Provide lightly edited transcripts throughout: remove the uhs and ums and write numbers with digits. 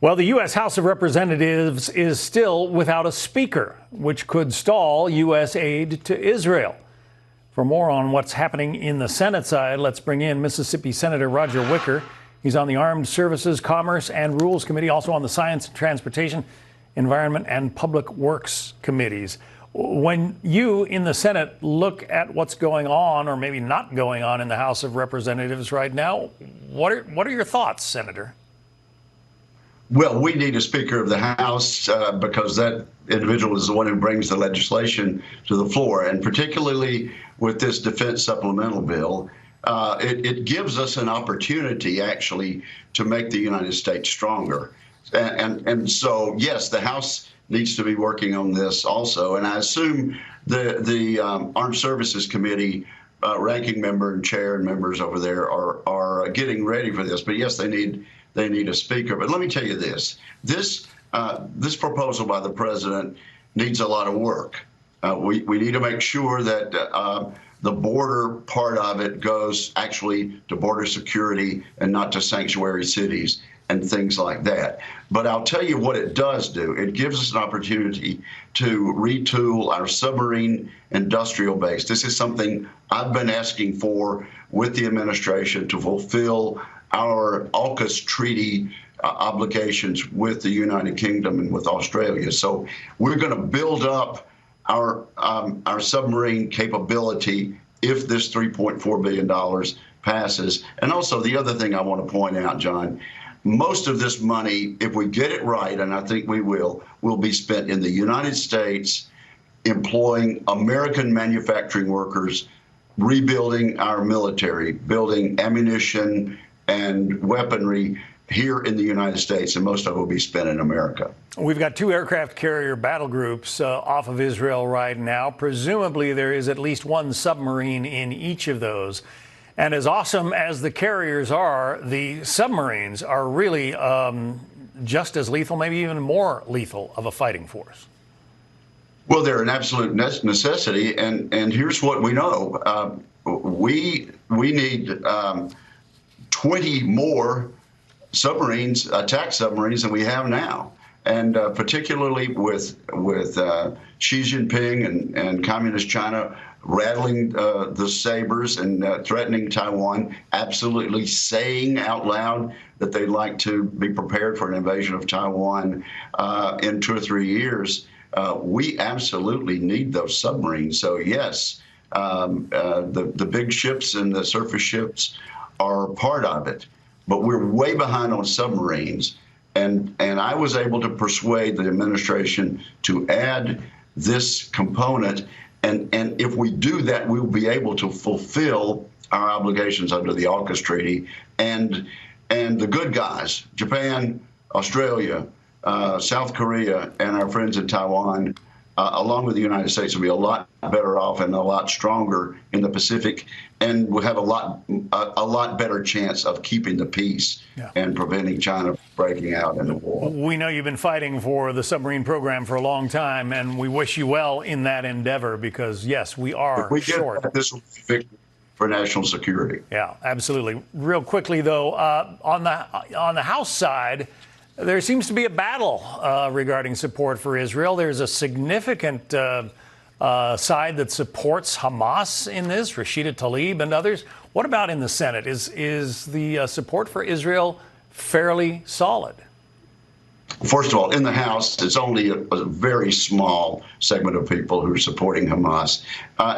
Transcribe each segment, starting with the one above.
Well, the U.S. House of Representatives is still without a speaker, which could stall U.S. aid to Israel. For more on what's happening in the Senate side, let's bring in Mississippi Senator Roger Wicker. He's on the Armed Services, Commerce and Rules Committee, also on the Science and Transportation, Environment and Public Works Committees. When you in the Senate look at what's going on, or maybe not going on in the House of Representatives right now, what are your thoughts, Senator? Well, we need a Speaker of the House because that individual is the one who brings the legislation to the floor. And particularly with this defense supplemental bill, it gives us an opportunity, actually, to make the United States stronger. And so, yes, the House needs to be working on this also. And I assume the Armed Services Committee ranking member and chair and members over there are getting ready for this. But yes, they need a speaker. But let me tell you this proposal by the president needs a lot of work. We need to make sure that the border part of it goes actually to border security and not to sanctuary cities and things like that. But I'll tell you what it does do. It gives us an opportunity to retool our submarine industrial base. This is something I've been asking for with the administration to fulfill our AUKUS treaty obligations with the United Kingdom and with Australia. So we're going to build up our submarine capability if this $3.4 billion passes. And also the other thing I want to point out, John, most of this money, if we get it right, and I think we will be spent in the United States, employing American manufacturing workers, rebuilding our military, building ammunition and weaponry here in the United States, and most of it will be spent in America. We've got 2 aircraft carrier battle groups off of Israel right now. Presumably there is at least 1 submarine in each of those. And as awesome as the carriers are, the submarines are really just as lethal, maybe even more lethal of a fighting force. Well, they're an absolute necessity, and here's what we know. We need 20 more submarines, attack submarines, than we have now. And particularly with Xi Jinping and Communist China rattling the sabers and threatening Taiwan, absolutely saying out loud that they'd like to be prepared for an invasion of Taiwan in 2 or 3 years, we absolutely need those submarines. So yes, the big ships and the surface ships are part of it, but we're way behind on submarines. And I was able to persuade the administration to add this component. And if we do that, we'll be able to fulfill our obligations under the AUKUS treaty. And the good guys, Japan, Australia, South Korea, and our friends in Taiwan, along with the United States, will be a lot better off and a lot stronger in the Pacific, and we'll have a lot better chance of keeping the peace and preventing China breaking out in the war. We know you've been fighting for the submarine program for a long time, and we wish you well in that endeavor because, yes, we are short. This will be victory for national security. Yeah, absolutely. Real quickly, though, on the House side, there seems to be a battle regarding support for Israel. There's a significant side that supports Hamas in this, Rashida Tlaib and others. What about in the Senate? Is the support for Israel fairly solid? First of all, in the House, it's only a very small segment of people who are supporting Hamas.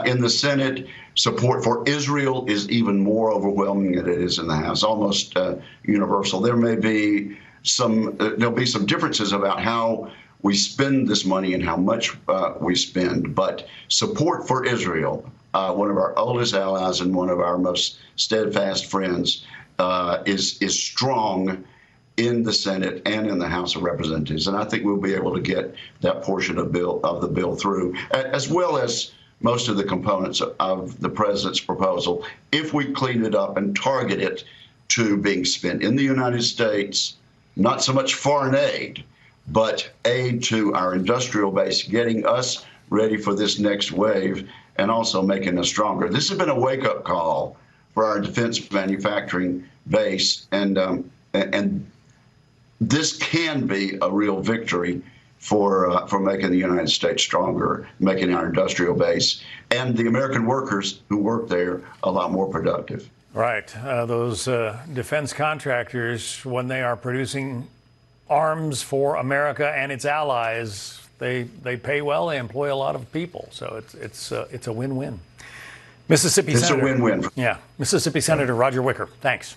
In the Senate, support for Israel is even more overwhelming than it is in the House, almost universal. There'll be some differences about how we spend this money and how much we spend, but support for Israel, one of our oldest allies and one of our most steadfast friends, is strong in the Senate and in the House of Representatives, and I think we'll be able to get that portion of the bill through, as well as most of the components of the president's proposal, if we clean it up and target it to being spent in the United States. Not so much foreign aid, but aid to our industrial base, getting us ready for this next wave and also making us stronger. This has been a wake-up call for our defense manufacturing base, and this can be a real victory for making the United States stronger, making our industrial base and the American workers who work there a lot more productive. Right. Those defense contractors, when they are producing arms for America and its allies, they pay well. They employ a lot of people, so it's a win-win. Mississippi It's Senator. a win-win. Yeah, Mississippi Senator Roger Wicker. Thanks.